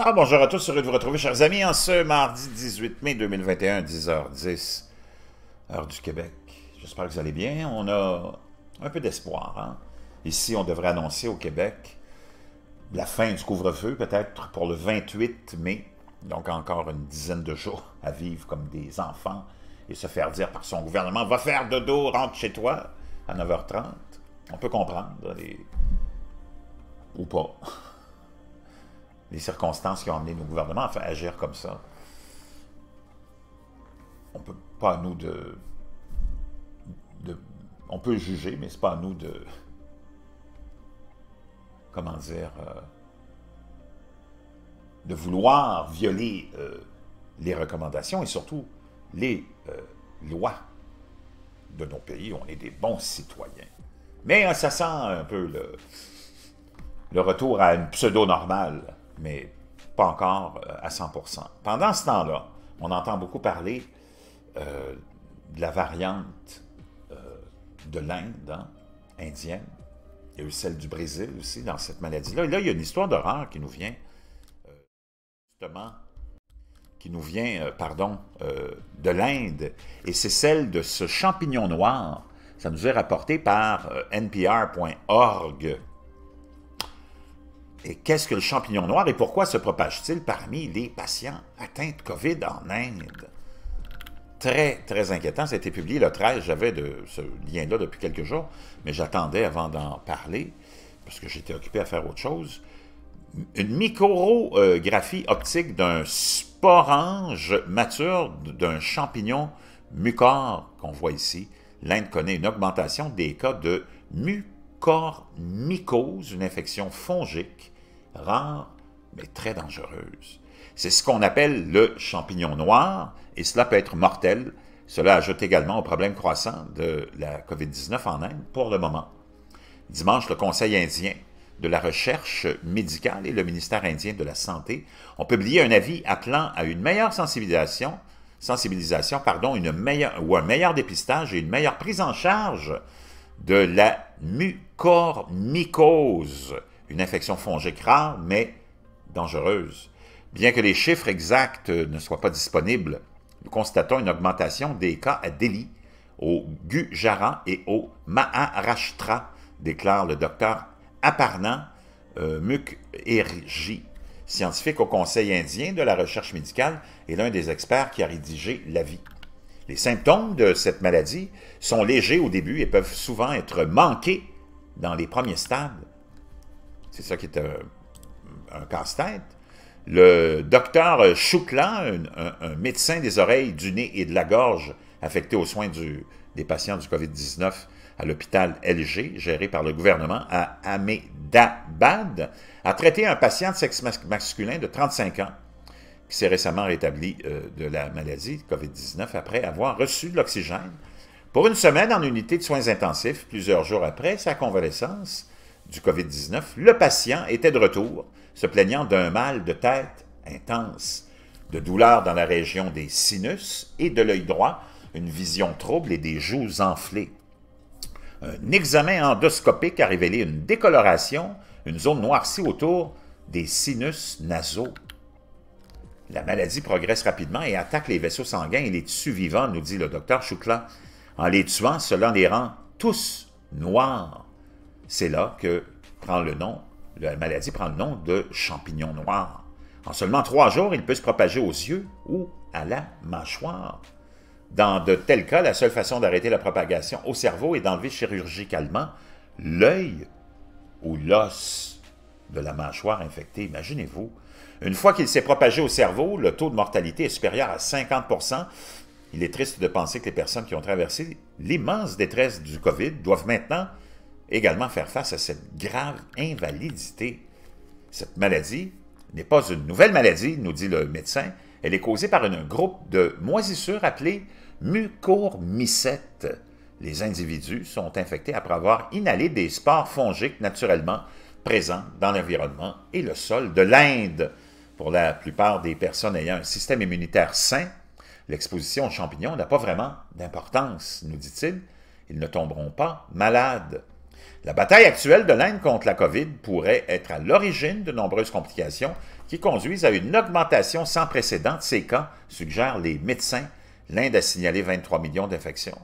Ah, bonjour à tous, heureux de vous retrouver, chers amis, en ce mardi 18 mai 2021, 10h10, heure du Québec. J'espère que vous allez bien. On a un peu d'espoir, hein? Ici, on devrait annoncer au Québec la fin du couvre-feu, peut-être pour le 28 mai. Donc, encore une dizaine de jours à vivre comme des enfants et se faire dire par son gouvernement « Va faire dodo, rentre chez toi » à 9h30. On peut comprendre, ou pas, les circonstances qui ont amené nos gouvernements à agir comme ça. On peut pas à nous on peut juger, mais c'est pas à nous de, comment dire, de vouloir violer les recommandations et surtout les lois de nos pays. On est des bons citoyens. Mais ça sent un peu le retour à une pseudo-normale, mais pas encore à 100%. Pendant ce temps-là, on entend beaucoup parler de la variante de l'Inde, hein, indienne. Il y a eu celle du Brésil aussi dans cette maladie-là. Et là, il y a une histoire d'horreur qui nous vient, justement, de l'Inde. Et c'est celle de ce champignon noir. Ça nous est rapporté par NPR.org. Et qu'est-ce que le champignon noir et pourquoi se propage-t-il parmi les patients atteints de COVID en Inde? Très, très inquiétant. Ça a été publié le 13. J'avais ce lien-là depuis quelques jours, mais j'attendais avant d'en parler, parce que j'étais occupé à faire autre chose. Une micrographie optique d'un sporange mature d'un champignon mucor qu'on voit ici. L'Inde connaît une augmentation des cas de mucormycose, une infection fongique rare, mais très dangereuse. C'est ce qu'on appelle le champignon noir, et cela peut être mortel. Cela ajoute également au problème croissant de la COVID-19 en Inde pour le moment. Dimanche, le Conseil indien de la recherche médicale et le ministère indien de la Santé ont publié un avis appelant à une meilleure sensibilisation, un meilleur dépistage et une meilleure prise en charge de la mucormycose, une infection fongique rare mais dangereuse. Bien que les chiffres exacts ne soient pas disponibles, nous constatons une augmentation des cas à Delhi, au Gujarat et au Maharashtra, déclare le docteur Aparna Mukherjee, scientifique au Conseil indien de la recherche médicale et l'un des experts qui a rédigé l'avis. Les symptômes de cette maladie sont légers au début et peuvent souvent être manqués dans les premiers stades. C'est ça qui est un casse-tête. Le docteur Shukla, un médecin des oreilles, du nez et de la gorge affecté aux soins des patients du COVID-19 à l'hôpital LG, géré par le gouvernement à Ahmedabad, a traité un patient de sexe masculin de 35 ans qui s'est récemment rétabli de la maladie COVID-19 après avoir reçu de l'oxygène pour une semaine en unité de soins intensifs. Plusieurs jours après sa convalescence du COVID-19, le patient était de retour, se plaignant d'un mal de tête intense, de douleurs dans la région des sinus et de l'œil droit, une vision trouble et des joues enflées. Un examen endoscopique a révélé une décoloration, une zone noircie autour des sinus nasaux. La maladie progresse rapidement et attaque les vaisseaux sanguins et les tissus vivants, nous dit le docteur Shukla. En les tuant, cela les rend tous noirs. C'est là que la maladie prend le nom de champignon noir. En seulement 3 jours, il peut se propager aux yeux ou à la mâchoire. Dans de tels cas, la seule façon d'arrêter la propagation au cerveau est d'enlever chirurgicalement l'œil ou l'os de la mâchoire infectée. Imaginez-vous. Une fois qu'il s'est propagé au cerveau, le taux de mortalité est supérieur à 50%. Il est triste de penser que les personnes qui ont traversé l'immense détresse du COVID doivent maintenant également faire face à cette grave invalidité. Cette maladie n'est pas une nouvelle maladie, nous dit le médecin. Elle est causée par un groupe de moisissures appelé mucormycètes. Les individus sont infectés après avoir inhalé des spores fongiques naturellement présents dans l'environnement et le sol de l'Inde. Pour la plupart des personnes ayant un système immunitaire sain, l'exposition aux champignons n'a pas vraiment d'importance, nous dit-il. Ils ne tomberont pas malades. La bataille actuelle de l'Inde contre la COVID pourrait être à l'origine de nombreuses complications qui conduisent à une augmentation sans précédent de ces cas, suggèrent les médecins. L'Inde a signalé 23 millions d'infections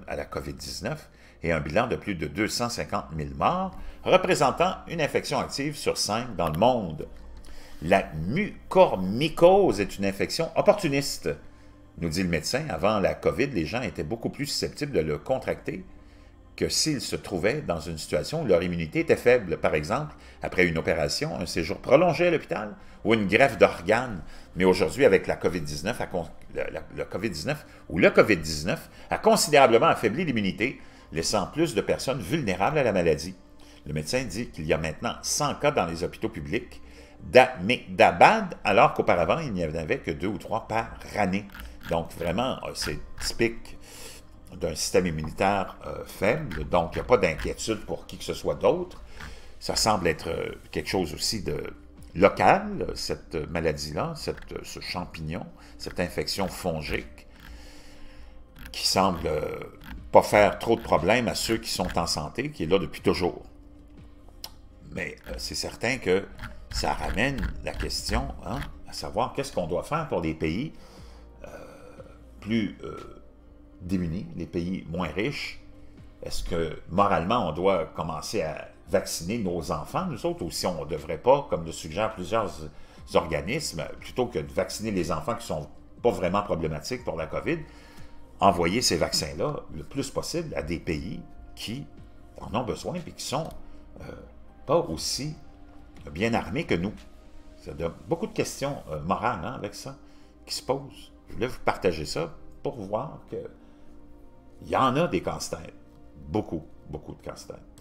à la COVID-19 et un bilan de plus de 250 000 morts, représentant une infection active sur 5 dans le monde. La mucormycose est une infection opportuniste, nous dit le médecin. Avant la COVID, les gens étaient beaucoup plus susceptibles de le contracter que s'ils se trouvaient dans une situation où leur immunité était faible. Par exemple, après une opération, un séjour prolongé à l'hôpital ou une greffe d'organes. Mais aujourd'hui, avec la COVID-19, le COVID-19 a considérablement affaibli l'immunité, laissant plus de personnes vulnérables à la maladie. Le médecin dit qu'il y a maintenant 100 cas dans les hôpitaux publics d'Ahmedabad, alors qu'auparavant, il n'y en avait que 2 ou 3 par année. Donc, vraiment, c'est typique d'un système immunitaire faible, donc il n'y a pas d'inquiétude pour qui que ce soit d'autre. Ça semble être quelque chose aussi de local, cette maladie-là, ce champignon, cette infection fongique, qui semble pas faire trop de problèmes à ceux qui sont en santé, qui est là depuis toujours. Mais c'est certain que ça ramène la question, hein, à savoir qu'est-ce qu'on doit faire pour les pays plus démunis, les pays moins riches. Est-ce que moralement on doit commencer à vacciner nos enfants, nous autres, ou si on ne devrait pas, comme le suggèrent plusieurs organismes, plutôt que de vacciner les enfants qui ne sont pas vraiment problématiques pour la COVID, envoyer ces vaccins-là le plus possible à des pays qui en ont besoin et qui ne sont pas aussi bien armés que nous. Il y a beaucoup de questions morales avec ça qui se posent. Je voulais vous partager ça pour voir qu'il y en a des casse-têtes. Beaucoup, beaucoup de casse-têtes.